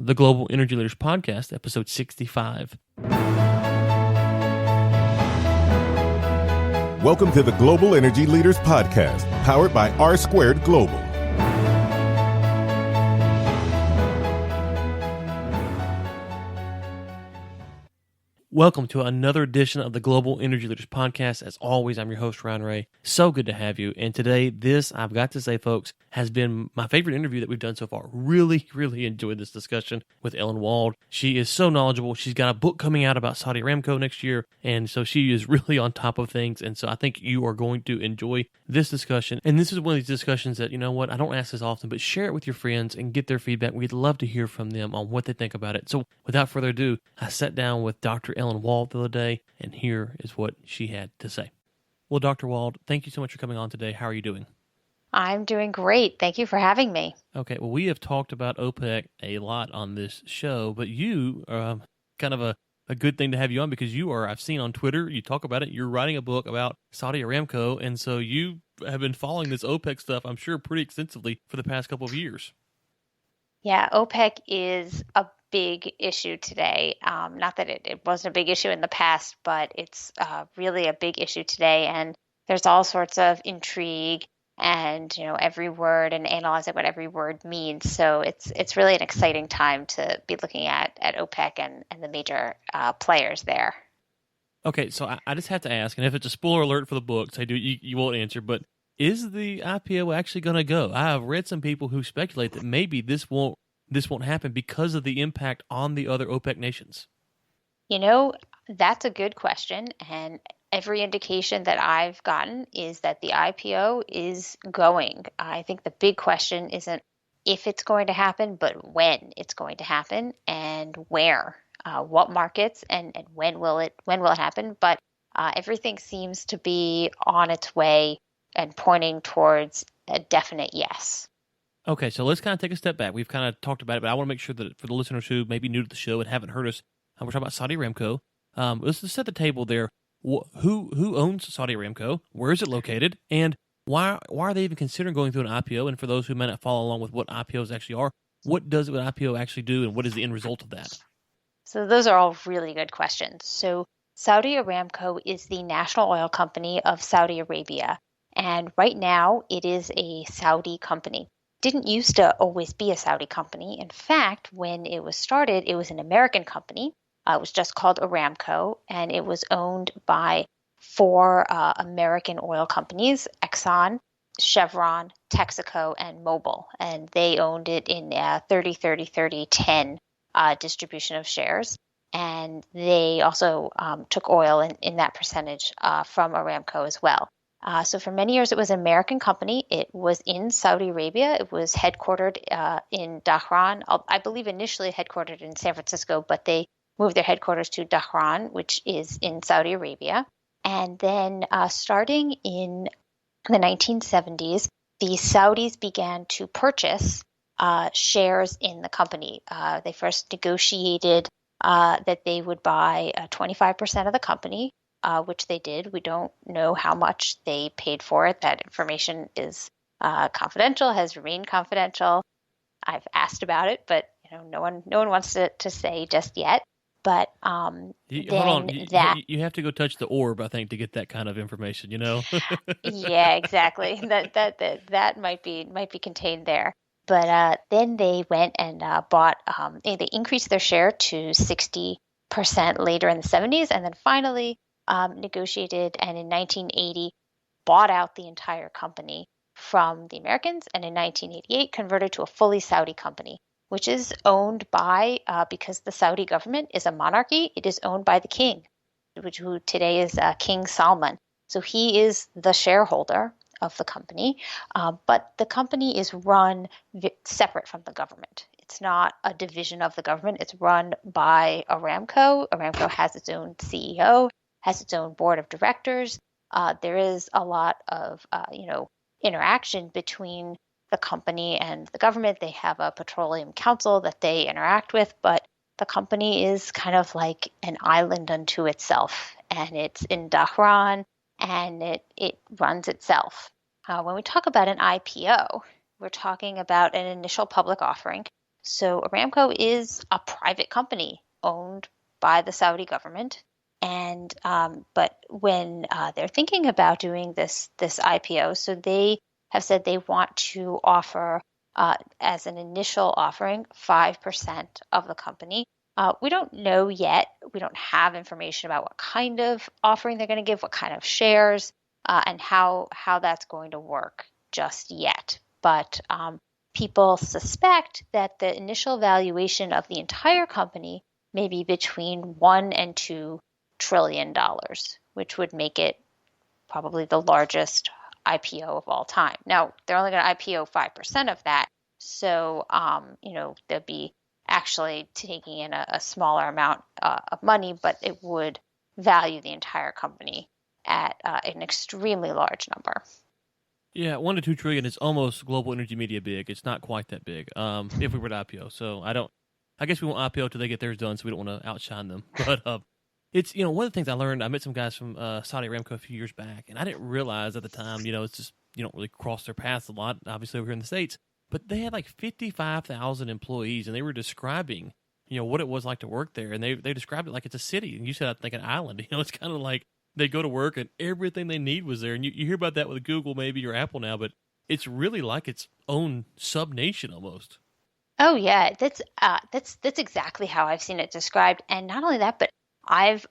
the Global Energy Leaders Podcast, episode 65. Welcome to the Global Energy Leaders Podcast, powered by R Squared Global. Welcome to another edition of the Global Energy Leaders Podcast. As always, I'm your host, Ryan Ray. So good to have you. And today, this, I've got to say, folks, has been my favorite interview that we've done so far. Really enjoyed this discussion with Ellen Wald. She is so knowledgeable. She's got a book coming out about Saudi Aramco next year, and so she is really on top of things. And so I think you are going to enjoy this discussion. And this is one of these discussions that, you know what, I don't ask this often, but share it with your friends and get their feedback. We'd love to hear from them on what they think about it. So without further ado, I sat down with Dr. Ellen Wald the other day, and here is what she had to say. Well, Dr. Wald, thank you so much for coming on today. How are you doing? I'm doing great. Thank you for having me. Okay, well, we have talked about OPEC a lot on this show, but you are kind of a good thing to have you on because you are, I've seen on Twitter, you talk about it, you're writing a book about Saudi Aramco, and so you have been following this OPEC stuff, I'm sure, pretty extensively for the past couple of years. Yeah, OPEC is a big issue today. Not that it wasn't a big issue in the past, but it's really a big issue today. And there's all sorts of intrigue and, you know, every word and analyzing what every word means. So it's really an exciting time to be looking at OPEC and the major players there. Okay, so I just have to ask, and if it's a spoiler alert for the book, say you won't answer, but is the IPO actually going to go? I have read some people who speculate that maybe this won't happen because of the impact on the other OPEC nations. You know, that's a good question. And every indication that I've gotten is that the IPO is going. I think the big question isn't if it's going to happen, but when it's going to happen and where, what markets and when will it happen. But everything seems to be on its way and pointing towards a definite yes. Okay, so let's kind of take a step back. We've kind of talked about it, but I want to make sure that for the listeners who may be new to the show and haven't heard us, we're talking about Saudi Aramco. Let's just set the table there. Who owns Saudi Aramco? Where is it located? And why are they even considering going through an IPO? And for those who may not follow along with what IPOs actually are, what does an IPO actually do, and what is the end result of that? So those are all really good questions. So Saudi Aramco is the national oil company of Saudi Arabia. And right now, it is a Saudi company. Didn't used to always be a Saudi company. In fact, when it was started, it was an American company. It was just called Aramco, and it was owned by four American oil companies, Exxon, Chevron, Texaco, and Mobil. And they owned it in 30-30-30-10 distribution of shares. And they also took oil in that percentage from Aramco as well. So for many years, it was an American company. It was in Saudi Arabia. It was headquartered in Dhahran. I believe initially headquartered in San Francisco, but they moved their headquarters to Dhahran, which is in Saudi Arabia. And then starting in the 1970s, the Saudis began to purchase shares in the company. They first negotiated that they would buy 25% of the company, which they did. We don't know how much they paid for it. That information is confidential, has remained confidential. I've asked about it, but no one wants to say just yet. But hold on, you have to go touch the orb, I think, to get that kind of information. Yeah, exactly. That might be contained there. But then they went and bought. They increased their share to 60% later in the 70s, and then finally negotiated, and in 1980 bought out the entire company from the Americans, and in 1988 converted to a fully Saudi company, which is owned by, because the Saudi government is a monarchy, it is owned by the king, who today is King Salman. So he is the shareholder of the company, but the company is run separate from the government. It's not a division of the government. It's run by Aramco. Aramco has its own CEO, has its own board of directors. There is a lot of, interaction between the company and the government. They have a petroleum council that they interact with, but the company is kind of like an island unto itself, and it's in Dhahran, and it runs itself. When we talk about an IPO, we're talking about an initial public offering. So Aramco is a private company owned by the Saudi government. And but when they're thinking about doing this IPO, so they have said they want to offer as an initial offering 5% of the company. We don't know yet. We don't have information about what kind of offering they're going to give, what kind of shares, and how that's going to work just yet. But people suspect that the initial valuation of the entire company may be between $1 and $2 trillion, which would make it probably the largest IPO of all time. Now, they're only going to IPO 5% of that, so they'll be actually taking in a smaller amount of money, but it would value the entire company at an extremely large number. Yeah, 1 to 2 trillion is almost global energy media big. It's not quite that big. If we were to IPO, so I guess we won't IPO till they get theirs done, so we don't want to outshine them. But it's one of the things I learned. I met some guys from Saudi Aramco a few years back, and I didn't realize at the time. It's just you don't really cross their paths a lot. Obviously, over here in the States, but they had like 55,000 employees, and they were describing what it was like to work there, and they described it like it's a city. And you said I think an island. It's kind of like they go to work and everything they need was there. And you hear about that with Google maybe or Apple now, but it's really like its own sub-nation almost. Oh yeah, that's exactly how I've seen it described. And not only that, but I've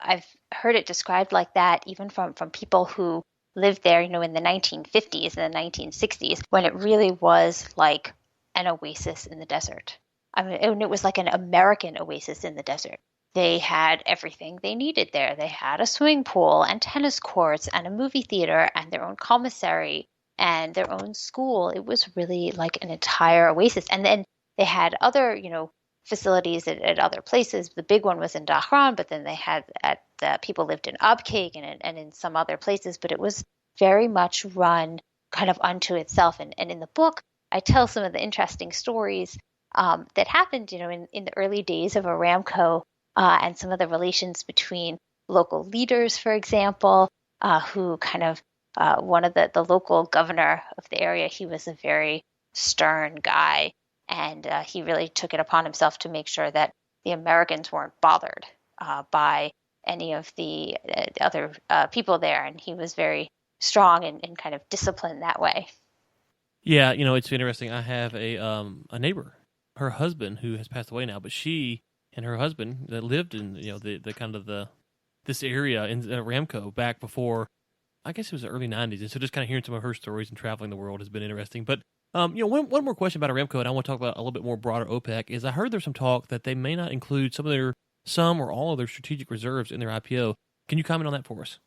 heard it described like that even from people who lived there, in the 1950s and the 1960s, when it really was like an oasis in the desert. I mean, and it was like an American oasis in the desert. They had everything they needed there. They had a swimming pool and tennis courts and a movie theater and their own commissary and their own school. It was really like an entire oasis. And then they had other, facilities at other places. The big one was in Dhahran, but then they had people lived in Abqaiq and in some other places. But it was very much run kind of unto itself. And in the book, I tell some of the interesting stories that happened, in the early days of Aramco. And some of the relations between local leaders, for example, who kind of one of the local governor of the area, he was a very stern guy, and he really took it upon himself to make sure that the Americans weren't bothered by any of the other people there, and he was very strong and kind of disciplined that way. Yeah, it's interesting. I have a neighbor, her husband, who has passed away now, but she and her husband that lived in the kind of this area in Aramco back before, I guess it was the early 90s, and so just kind of hearing some of her stories and traveling the world has been interesting. But one more question about Aramco, and I want to talk about a little bit more broader OPEC, is I heard there's some talk that they may not include some or all of their strategic reserves in their IPO. Can you comment on that for us?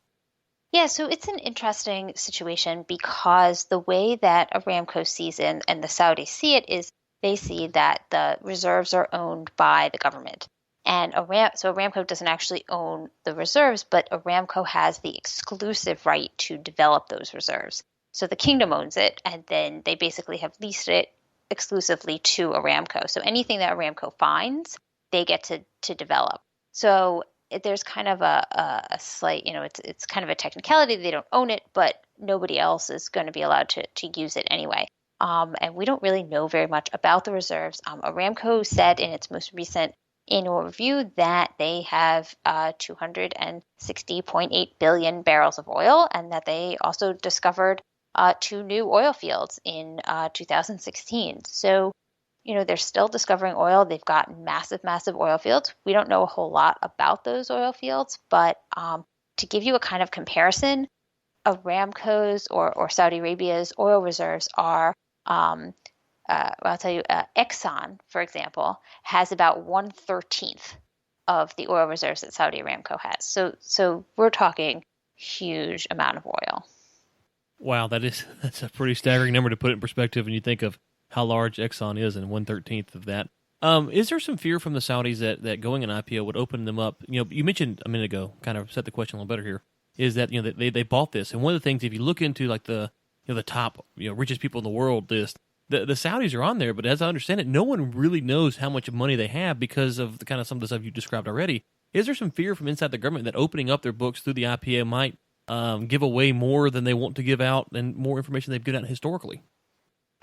Yeah, so it's an interesting situation because the way that Aramco sees it and the Saudis see it is they see that the reserves are owned by the government. And so Aramco doesn't actually own the reserves, but Aramco has the exclusive right to develop those reserves. So the kingdom owns it, and then they basically have leased it exclusively to Aramco. So anything that Aramco finds, they get to develop. So there's kind of a slight, it's kind of a technicality. They don't own it, but nobody else is going to be allowed to use it anyway. And we don't really know very much about the reserves. Aramco said in its most recent annual review that they have 260.8 billion barrels of oil, and that they also discovered 2 new oil fields in 2016. So, they're still discovering oil. They've got massive, massive oil fields. We don't know a whole lot about those oil fields, but to give you a kind of comparison, Aramco's or Saudi Arabia's oil reserves are I'll tell you, Exxon, for example, has about 1/13 of the oil reserves that Saudi Aramco has. So we're talking huge amount of oil. Wow, that's a pretty staggering number to put it in perspective when you think of how large Exxon is and 1/13 of that. Is there some fear from the Saudis that going an IPO would open them up? You mentioned a minute ago, kind of set the question a little better here, is that they bought this, and one of the things, if you look into like the top richest people in the world list, the Saudis are on there, but as I understand it, no one really knows how much money they have because of the kind of some of the stuff you described already. Is there some fear from inside the government that opening up their books through the IPO might give away more than they want to give out and more information they've given out historically?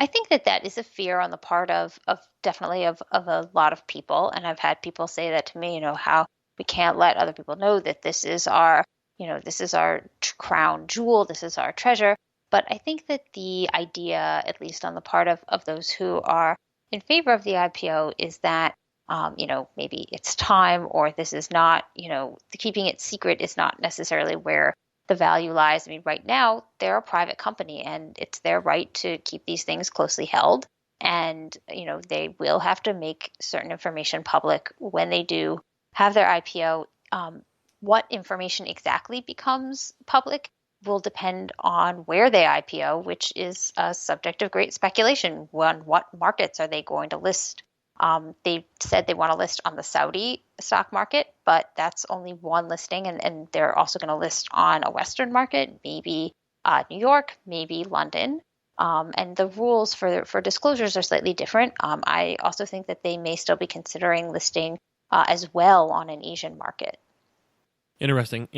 I think that is a fear on the part of definitely of a lot of people. And I've had people say that to me, how we can't let other people know that this is our, this is our crown jewel, this is our treasure. But I think that the idea, at least on the part of those who are in favor of the IPO, is that, maybe it's time, or this is not, keeping it secret is not necessarily where the value lies. I mean, right now, they're a private company and it's their right to keep these things closely held. And, they will have to make certain information public when they do have their IPO. What information exactly becomes public will depend on where they IPO, which is a subject of great speculation. What markets are they going to list? They said they want to list on the Saudi stock market, but that's only one listing, and they're also going to list on a Western market, maybe New York, maybe London. And the rules for disclosures are slightly different. I also think that they may still be considering listing as well on an Asian market. Interesting.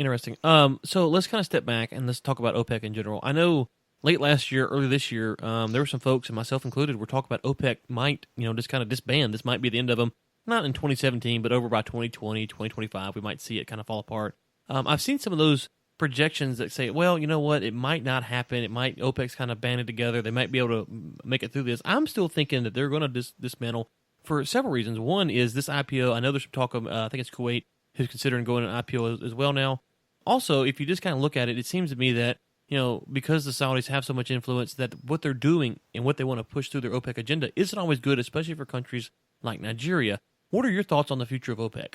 So let's kind of step back and let's talk about OPEC in general. I know late last year, early this year, there were some folks, and myself included, were talking about OPEC might, just kind of disband. This might be the end of them, not in 2017, but over by 2020, 2025, we might see it kind of fall apart. I've seen some of those projections that say, well, you know what, it might not happen. OPEC's kind of banded together. They might be able to make it through this. I'm still thinking that they're going to dismantle for several reasons. One is this IPO. I know there's some talk of, I think it's Kuwait, who's considering going an IPO as well now. Also, if you just kind of look at it, it seems to me that, because the Saudis have so much influence, that what they're doing and what they want to push through their OPEC agenda isn't always good, especially for countries like Nigeria. What are your thoughts on the future of OPEC?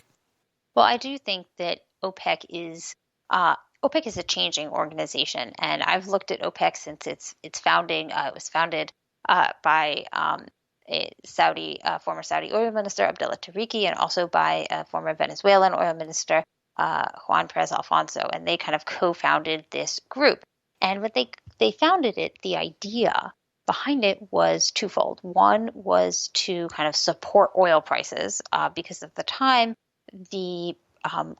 Well, I do think that OPEC is a changing organization, and I've looked at OPEC since its founding. It was founded by a former Saudi oil minister, Abdullah Tariki, and also by a former Venezuelan oil minister, Juan Perez Alfonso, and they kind of co-founded this group. And what they founded it, the idea behind it was twofold. One was to kind of support oil prices because at the time, the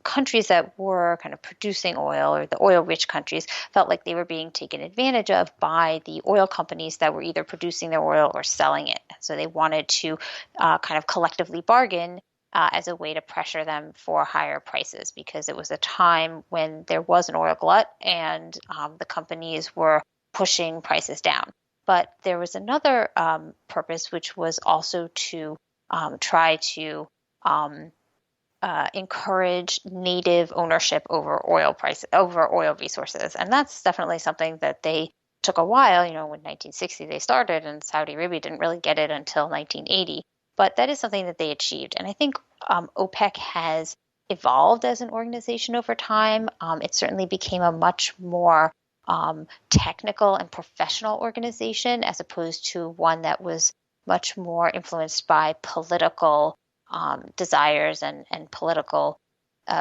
countries that were kind of producing oil, or the oil-rich countries, felt like they were being taken advantage of by the oil companies that were either producing their oil or selling it. So they wanted to kind of collectively bargain as a way to pressure them for higher prices, because it was a time when there was an oil glut and the companies were pushing prices down. But there was another purpose, which was also to try to encourage native ownership over oil resources. And that's definitely something that they took a while. When 1960 they started, and Saudi Arabia didn't really get it until 1980. But that is something that they achieved. And I think OPEC has evolved as an organization over time. It certainly became a much more technical and professional organization, as opposed to one that was much more influenced by political desires and political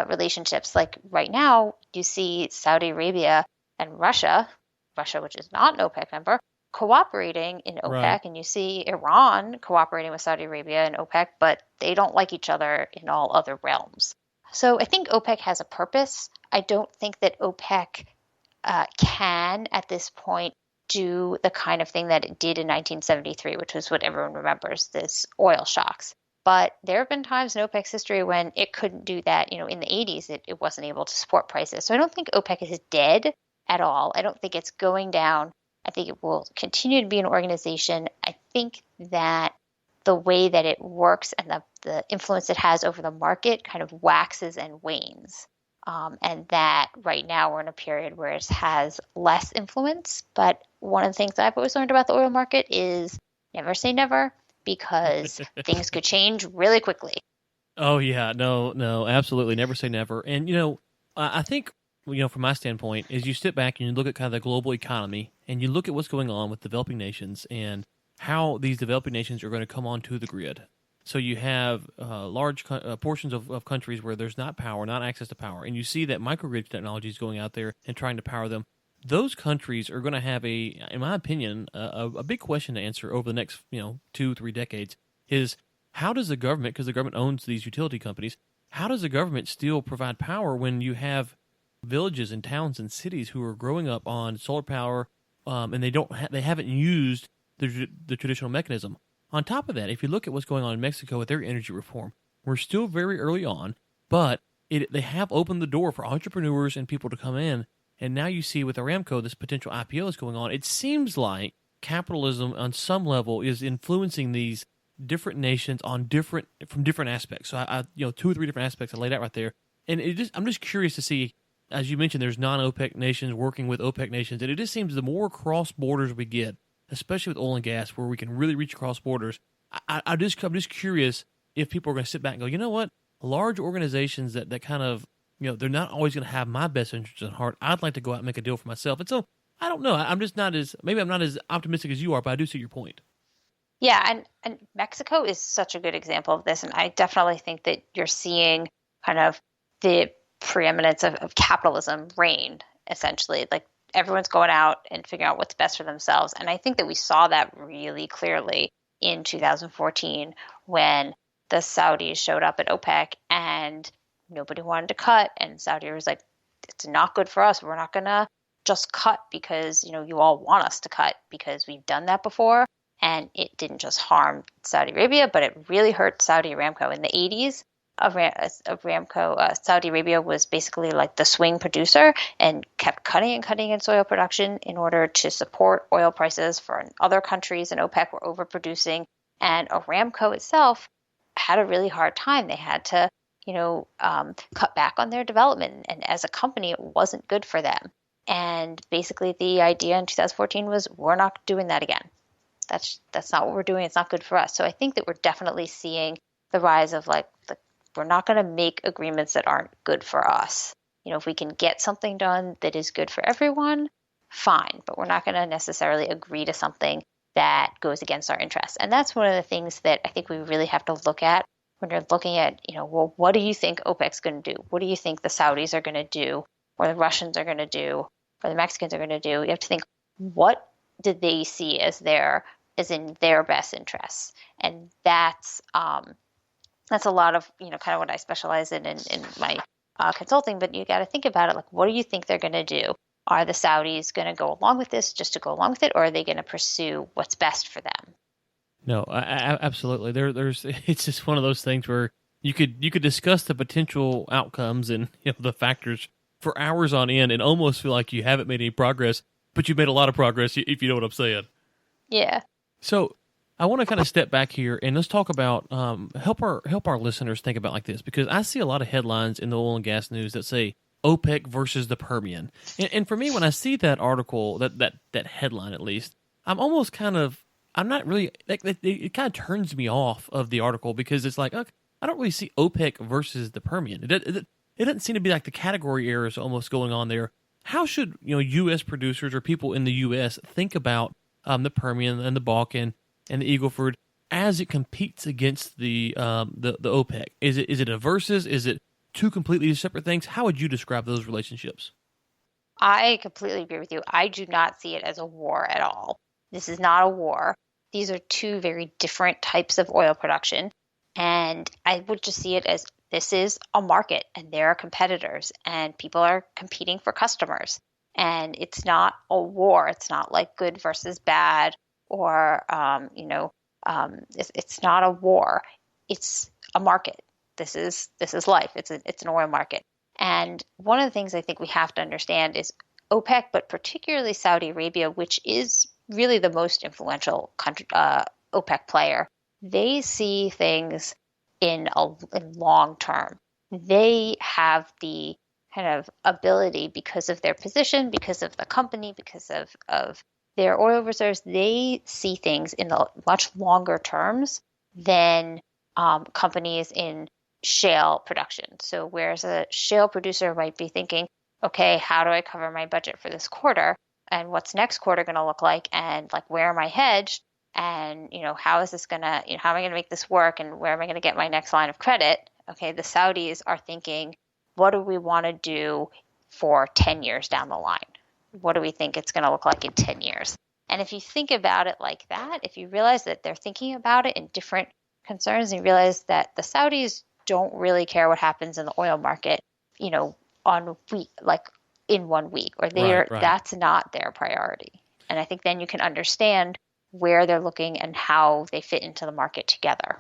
relationships. Like right now, you see Saudi Arabia and Russia, which is not an OPEC member, cooperating in OPEC, right. And you see Iran cooperating with Saudi Arabia and OPEC, but they don't like each other in all other realms. So I think OPEC has a purpose. I don't think that OPEC can, at this point, do the kind of thing that it did in 1973, which was what everyone remembers, this oil shocks. But there have been times in OPEC's history when it couldn't do that. In the 80s, it wasn't able to support prices. So I don't think OPEC is dead at all. I don't think it's going down. I think it will continue to be an organization. I think that the way that it works and the influence it has over the market kind of waxes and wanes. And that right now we're in a period where it has less influence. But one of the things I've always learned about the oil market is never say never, because things could change really quickly. Oh, yeah. No, absolutely. Never say never. And, I think, from my standpoint, is you step back and you look at kind of the global economy and you look at what's going on with developing nations and how these developing nations are going to come onto the grid. So you have large portions of countries where there's not power, not access to power, and you see that microgrid technology is going out there and trying to power them. Those countries are going to have in my opinion, a big question to answer over the next 2-3 decades is how does the government, because the government owns these utility companies, how does the government still provide power when you have villages and towns and cities who are growing up on solar power and they haven't used the traditional mechanism. On top of that, if you look at what's going on in Mexico with their energy reform, we're still very early on, but they have opened the door for entrepreneurs and people to come in. And now you see with Aramco, this potential IPO is going on. It seems like capitalism on some level is influencing these different nations from different aspects. So I 2 or 3 different aspects I laid out right there. And I'm just curious to see, as you mentioned, there's non-OPEC nations working with OPEC nations. And it just seems the more cross borders we get, especially with oil and gas, where we can really reach across borders, I'm just curious if people are going to sit back and go, you know what, large organizations that kind of, they're not always going to have my best interests at heart. I'd like to go out and make a deal for myself. And so, I don't know. I'm not as optimistic as you are, but I do see your point. Yeah, and Mexico is such a good example of this. And I definitely think that you're seeing kind of the preeminence of capitalism reign, essentially. Like everyone's going out and figuring out what's best for themselves. And I think that we saw that really clearly in 2014 when the Saudis showed up at OPEC and nobody wanted to cut. And Saudi was like, it's not good for us. We're not going to just cut because, you all want us to cut, because we've done that before. And it didn't just harm Saudi Arabia, but it really hurt Saudi Aramco. In the 80s, Saudi Arabia was basically like the swing producer and kept cutting and cutting its oil production in order to support oil prices for other countries, and OPEC were overproducing. And Aramco itself had a really hard time. They had to, cut back on their development. And as a company, it wasn't good for them. And basically the idea in 2014 was, we're not doing that again. That's not what we're doing. It's not good for us. So I think that we're definitely seeing the rise of we're not going to make agreements that aren't good for us. If we can get something done that is good for everyone, fine. But we're not going to necessarily agree to something that goes against our interests. And that's one of the things that I think we really have to look at when you're looking at, well, what do you think OPEC's going to do? What do you think the Saudis are going to do, or the Russians are going to do, or the Mexicans are going to do? You have to think, what did they see as in their best interests? And that's a lot of, kind of what I specialize in my consulting. But you got to think about it, what do you think they're going to do? Are the Saudis going to go along with this just to go along with it, or are they going to pursue what's best for them? No, absolutely. It's just one of those things where you could discuss the potential outcomes and the factors for hours on end and almost feel like you haven't made any progress, but you've made a lot of progress, if you know what I'm saying. Yeah. So I want to kind of step back here and let's talk about help our listeners think about like this, because I see a lot of headlines in the oil and gas news that say OPEC versus the Permian, and for me, when I see that article, that headline at least, I'm not really it kind of turns me off of the article, because it's like, okay, I don't really see OPEC versus the Permian. It doesn't seem to be like the category errors almost going on there. How should U.S. producers or people in the U.S. think about the Permian and the Bakken and the Eagle Ford as it competes against the OPEC? Is it a versus? Is it two completely separate things? How would you describe those relationships? I completely agree with you. I do not see it as a war at all. This is not a war. These are two very different types of oil production. And I would just see it as, this is a market and there are competitors and people are competing for customers. And it's not a war. It's not like good versus bad, or, it's not a war. It's a market. This is life. It's an oil market. And one of the things I think we have to understand is OPEC, but particularly Saudi Arabia, which is really the most influential country, OPEC player, they see things in long term. They have the kind of ability, because of their position, because of the company, because of their oil reserves, they see things in the much longer terms than companies in shale production. So whereas a shale producer might be thinking, okay, how do I cover my budget for this quarter? And what's next quarter going to look like? And where am I hedged? And, how is this going to, how am I going to make this work? And where am I going to get my next line of credit? Okay, the Saudis are thinking, what do we want to do for 10 years down the line? What do we think it's going to look like in 10 years? And if you think about it like that, if you realize that they're thinking about it in different concerns, and you realize that the Saudis don't really care what happens in the oil market, in 1 week, or right. That's not their priority. And I think then you can understand where they're looking and how they fit into the market together.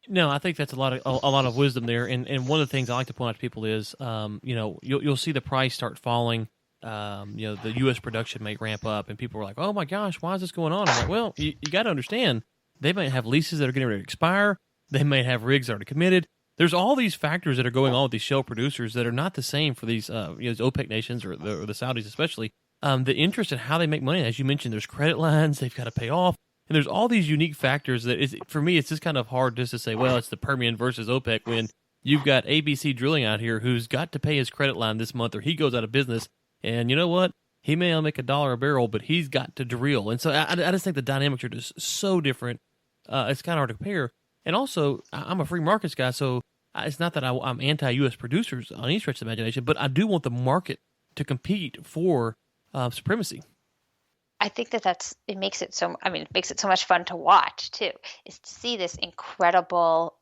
No, I think that's a lot of wisdom there. And one of the things I like to point out to people is, you'll see the price start falling. The U.S. production may ramp up, and people are like, "Oh my gosh, why is this going on?" I'm like, "Well, you got to understand, they may have leases that are getting ready to expire. They may have rigs that are committed. There's all these factors that are going on with these shale producers that are not the same for these, these OPEC nations or the Saudis especially. The interest in how they make money, as you mentioned, there's credit lines they've got to pay off. And there's all these unique factors that is, for me, it's just kind of hard just to say, well, it's the Permian versus OPEC when you've got ABC Drilling out here who's got to pay his credit line this month or he goes out of business. And you know what? He may only make $1 a barrel, but he's got to drill. And so I just think the dynamics are just so different. It's kind of hard to compare. And also, I'm a free markets guy, so it's not that I'm anti-U.S. producers on any stretch of the imagination, but I do want the market to compete for supremacy. I think it makes it so much fun to watch too, is to see this incredible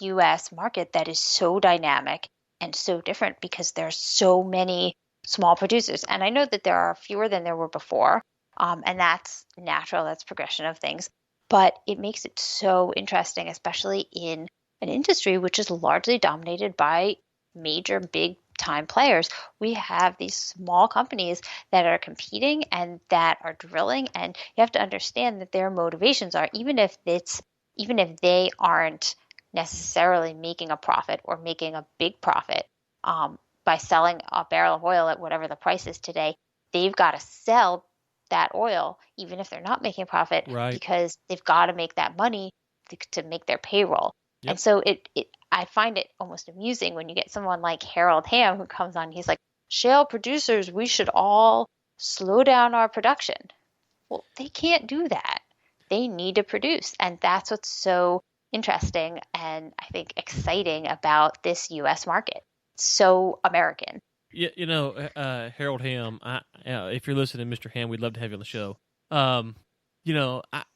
US market that is so dynamic and so different because there's so many small producers. And I know that there are fewer than there were before. And that's natural, that's progression of things. But it makes it so interesting, especially in an industry which is largely dominated by major big time players. We have these small companies that are competing and that are drilling, and you have to understand that their motivations are, even if they aren't necessarily making a profit or making a big profit by selling a barrel of oil at whatever the price is today, they've got to sell that oil even if they're not making a profit, right, because they've got to make that money to make their payroll. Yep. And so I find it almost amusing when you get someone like Harold Hamm who comes on. He's like, shale producers, we should all slow down our production. Well, they can't do that. They need to produce. And that's what's so interesting and I think exciting about this U.S. market. It's so American. Yeah, Harold Hamm, if you're listening, Mr. Hamm, we'd love to have you on the show.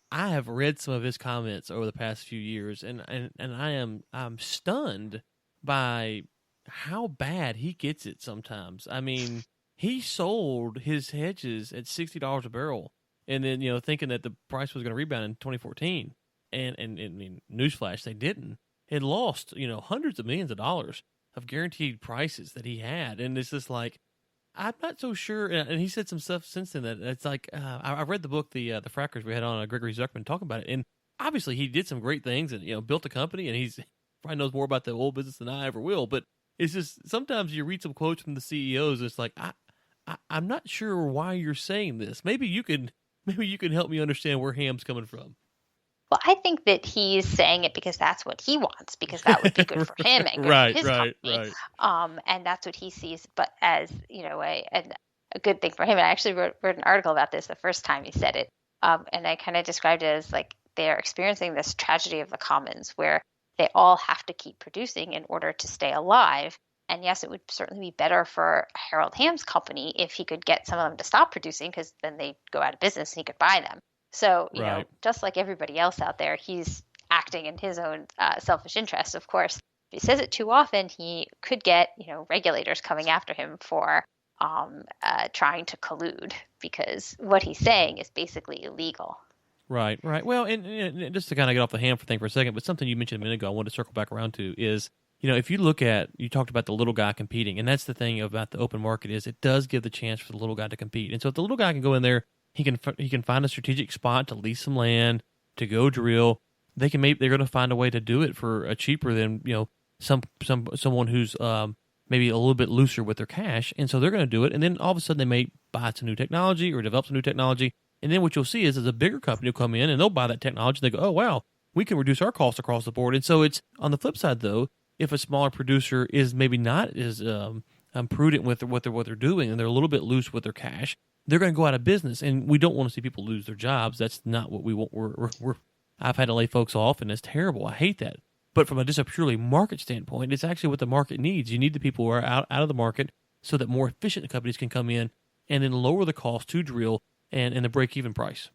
I have read some of his comments over the past few years, and I'm stunned by how bad he gets it sometimes. I mean, he sold his hedges at $60 a barrel, and then thinking that the price was going to rebound in 2014, and newsflash, they didn't. It lost hundreds of millions of dollars of guaranteed prices that he had, and it's just like, I'm not so sure, and he said some stuff since then that it's like, I read the book, the Frackers we had on Gregory Zuckman talking about it, and obviously he did some great things and built a company, and he's probably knows more about the oil business than I ever will. But it's just sometimes you read some quotes from the CEOs, and it's like I'm not sure why you're saying this. Maybe you can help me understand where Ham's coming from. Well, I think that he's saying it because that's what he wants, because that would be good for him and good for his company. Right. And that's what he sees, but as a good thing for him. And I actually wrote an article about this the first time he said it, and I kind of described it as like they're experiencing this tragedy of the commons, where they all have to keep producing in order to stay alive. And yes, it would certainly be better for Harold Hamm's company if he could get some of them to stop producing, because then they go out of business and he could buy them. So, just like everybody else out there, he's acting in his own selfish interest, of course. If he says it too often, he could get, regulators coming after him for trying to collude, because what he's saying is basically illegal. Right. Well, and just to kind of get off the Ham thing for a second, but something you mentioned a minute ago I wanted to circle back around to is, if you look at, you talked about the little guy competing, and that's the thing about the open market is it does give the chance for the little guy to compete. And so if the little guy can go in there, he can find a strategic spot to lease some land, to go drill. They're going to find a way to do it for cheaper than someone who's maybe a little bit looser with their cash, and so they're going to do it. And then all of a sudden they may buy some new technology or develop some new technology, and then what you'll see is a bigger company will come in and they'll buy that technology. And they go, oh wow, we can reduce our costs across the board. And so it's on the flip side though, if a smaller producer is maybe not as prudent with what they're doing, and they're a little bit loose with their cash, they're going to go out of business, and we don't want to see people lose their jobs. That's not what we want. I've had to lay folks off, and it's terrible. I hate that. But from just a purely market standpoint, it's actually what the market needs. You need the people who are out of the market so that more efficient companies can come in and then lower the cost to drill and the break-even price.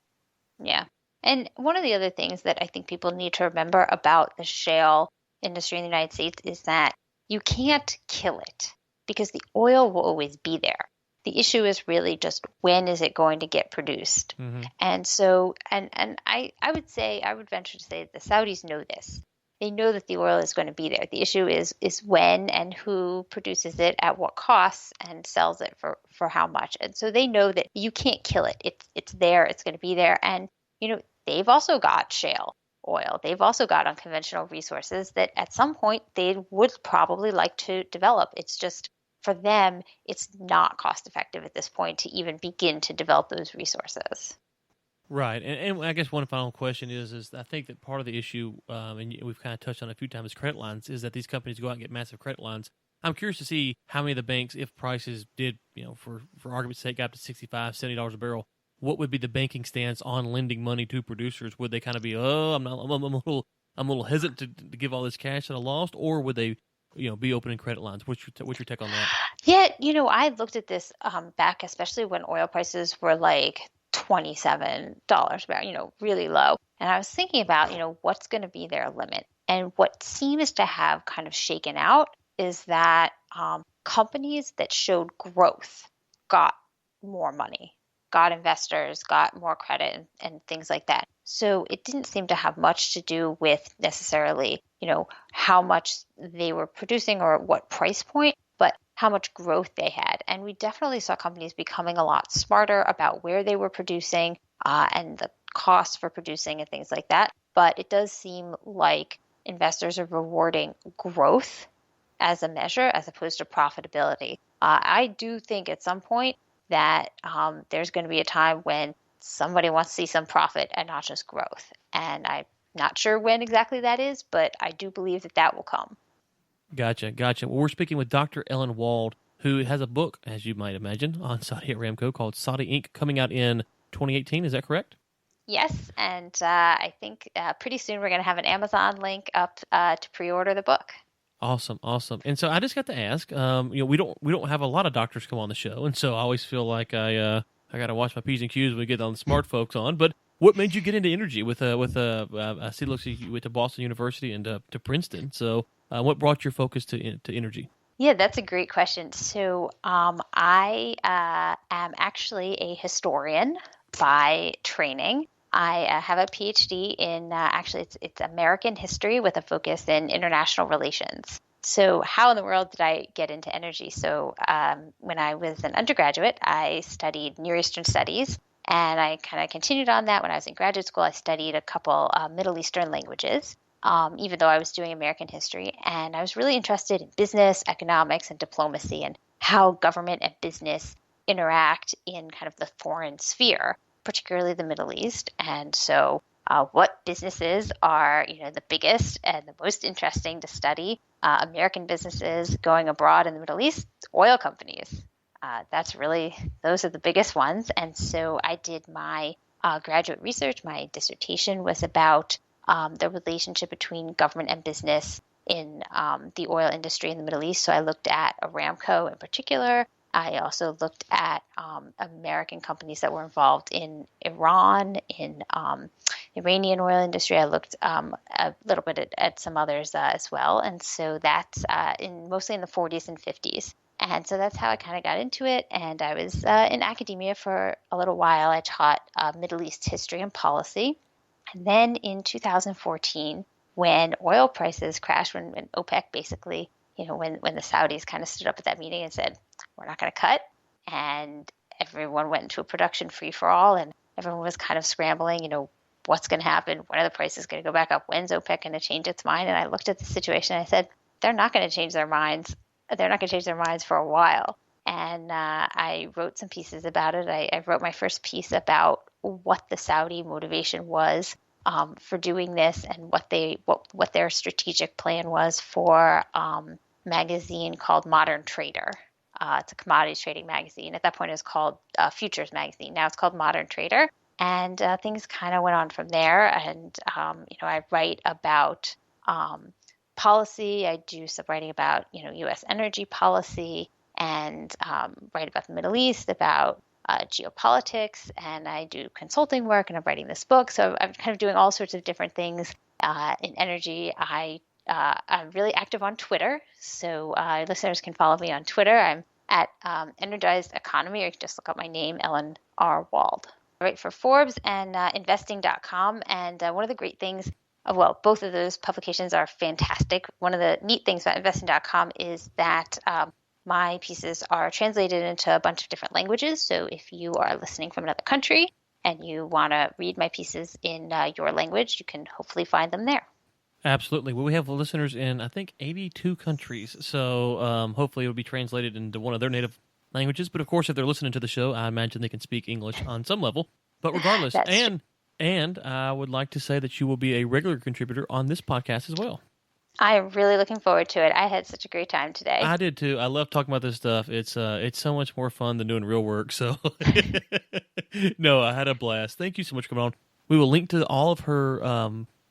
Yeah. And one of the other things that I think people need to remember about the shale industry in the United States is that you can't kill it, because the oil will always be there. The issue is really just when is it going to get produced? Mm-hmm. And so, and I would say, I would venture to say that the Saudis know this. They know that the oil is going to be there. The issue is when and who produces it at what costs and sells it for how much. And so they know that you can't kill it. It's there. It's going to be there. And, they've also got shale oil. They've also got unconventional resources that at some point they would probably like to develop. It's just for them, it's not cost effective at this point to even begin to develop those resources. Right. And I guess one final question is I think that part of the issue, and we've kind of touched on it a few times, credit lines, is that these companies go out and get massive credit lines. I'm curious to see how many of the banks, if prices did, for argument's sake, got up to $65, $70 a barrel, what would be the banking stance on lending money to producers? Would they kind of be, I'm a little hesitant to give all this cash that I lost, or would they, be opening credit lines? What's your take on that? Yeah, I looked at this back, especially when oil prices were like $27 a barrel, really low. And I was thinking about, what's going to be their limit. And what seems to have kind of shaken out is that companies that showed growth got more money, got investors, got more credit and things like that. So it didn't seem to have much to do with necessarily, how much they were producing or what price point, but how much growth they had. And we definitely saw companies becoming a lot smarter about where they were producing and the costs for producing and things like that. But it does seem like investors are rewarding growth as a measure as opposed to profitability. I do think at some point that there's going to be a time when somebody wants to see some profit and not just growth. And I'm not sure when exactly that is, but I do believe that will come. Gotcha. Well, we're speaking with Dr. Ellen Wald, who has a book, as you might imagine, on Saudi Aramco called Saudi Inc., coming out in 2018. Is that correct? Yes, and I think pretty soon we're going to have an Amazon link up to pre-order the book. Awesome. And so I just got to ask, we don't have a lot of doctors come on the show, and so I always feel like I got to watch my P's and Q's when we get on the smart folks on. But what made you get into energy I see looks like you went to Boston University and to Princeton. So what brought your focus to energy? Yeah, that's a great question. So I am actually a historian by training. I have a Ph.D. in actually it's American history with a focus in international relations. So how in the world did I get into energy? So when I was an undergraduate, I studied Near Eastern studies, and I kind of continued on that. When I was in graduate school, I studied a couple Middle Eastern languages, even though I was doing American history. And I was really interested in business, economics, and diplomacy, and how government and business interact in kind of the foreign sphere, particularly the Middle East. And so what businesses are, the biggest and the most interesting to study? American businesses going abroad in the Middle East, oil companies. Those are the biggest ones. And so I did my graduate research. My dissertation was about the relationship between government and business in the oil industry in the Middle East. So I looked at Aramco in particular. I also looked at American companies that were involved in Iran, in Iranian oil industry. I looked a little bit at some others as well. And so that's mostly in the 40s and 50s. And so that's how I kind of got into it. And I was in academia for a little while. I taught Middle East history and policy. And then in 2014, when oil prices crashed, when OPEC basically, when the Saudis kind of stood up at that meeting and said, we're not going to cut, and everyone went into a production free-for-all, and everyone was kind of scrambling, what's going to happen? When are the prices going to go back up? When's OPEC going to change its mind? And I looked at the situation and I said, they're not going to change their minds. They're not going to change their minds for a while. And I wrote some pieces about it. I wrote my first piece about what the Saudi motivation was for doing this, and what their strategic plan was for magazine called Modern Trader. It's a commodities trading magazine. At that point, it was called Futures Magazine. Now it's called Modern Trader. And things kind of went on from there. And, I write about policy. I do some writing about, U.S. energy policy, and write about the Middle East, about geopolitics. And I do consulting work, and I'm writing this book. So I'm kind of doing all sorts of different things in energy. I'm really active on Twitter. So listeners can follow me on Twitter. I'm at Energized Economy, or you can just look up my name, Ellen R. Wald. I write for Forbes and investing.com. And one of the great things, both of those publications are fantastic. One of the neat things about investing.com is that my pieces are translated into a bunch of different languages. So if you are listening from another country and you want to read my pieces in your language, you can hopefully find them there. Absolutely. Well, we have listeners in, I think, 82 countries. So hopefully it'll be translated into one of their native languages. But of course, if they're listening to the show, I imagine they can speak English on some level. But regardless, and I would like to say that you will be a regular contributor on this podcast as well. I am really looking forward to it. I had such a great time today. I did too. I love talking about this stuff. It's so much more fun than doing real work. So, no, I had a blast. Thank you so much for coming on. We will link to all of her.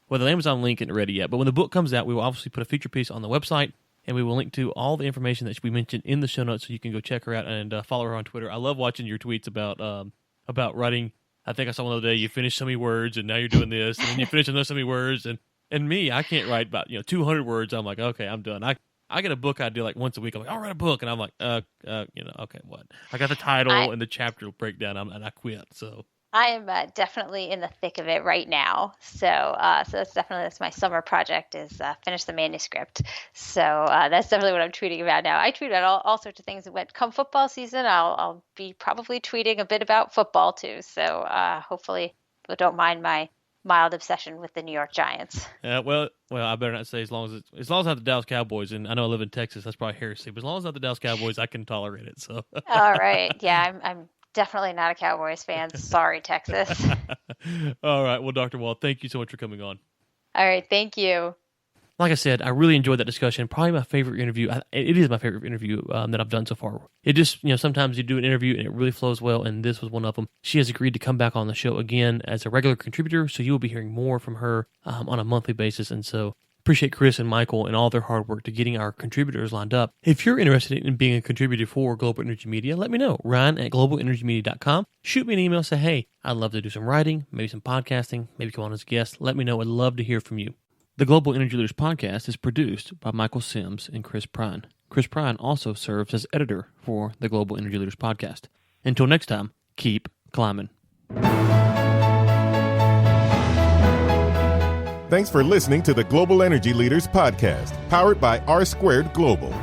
The Amazon link isn't ready yet, but when the book comes out, we will obviously put a feature piece on the website, and we will link to all the information that we mentioned in the show notes, so you can go check her out and follow her on Twitter. I love watching your tweets about writing. I think I saw one the other day. You finished so many words, and now you're doing this, and then you finish another so many words, and me, I can't write about 200 words. I'm like, okay, I'm done. I get a book I do like once a week. I'm like, I'll write a book, and I'm like, okay, what? I got the title and the chapter breakdown, and I quit. So I am definitely in the thick of it right now. So that's my summer project is finish the manuscript. So that's definitely what I'm tweeting about now. I tweet about all sorts of things. Come football season, I'll be probably tweeting a bit about football too. So hopefully people don't mind my mild obsession with the New York Giants. Well, I better not say as long as it's not the Dallas Cowboys, and I know I live in Texas, that's probably heresy. But as long as it's not the Dallas Cowboys, I can tolerate it. So all right, yeah, I'm definitely not a Cowboys fan. Sorry, Texas. All right. Well, Dr. Wald, thank you so much for coming on. All right. Thank you. Like I said, I really enjoyed that discussion. Probably my favorite interview. It is my favorite interview that I've done so far. It just, sometimes you do an interview and it really flows well, and this was one of them. She has agreed to come back on the show again as a regular contributor, so you will be hearing more from her on a monthly basis. And so appreciate Chris and Michael and all their hard work to getting our contributors lined up. If you're interested in being a contributor for Global Energy Media, let me know. Ryan@globalenergymedia.com. Shoot me an email. Say, hey, I'd love to do some writing, maybe some podcasting, maybe come on as a guest. Let me know. I'd love to hear from you. The Global Energy Leaders podcast is produced by Michael Sims and Chris Prine. Chris Prine also serves as editor for the Global Energy Leaders podcast. Until next time, keep climbing. Thanks for listening to the Global Energy Leaders podcast, powered by R Squared Global.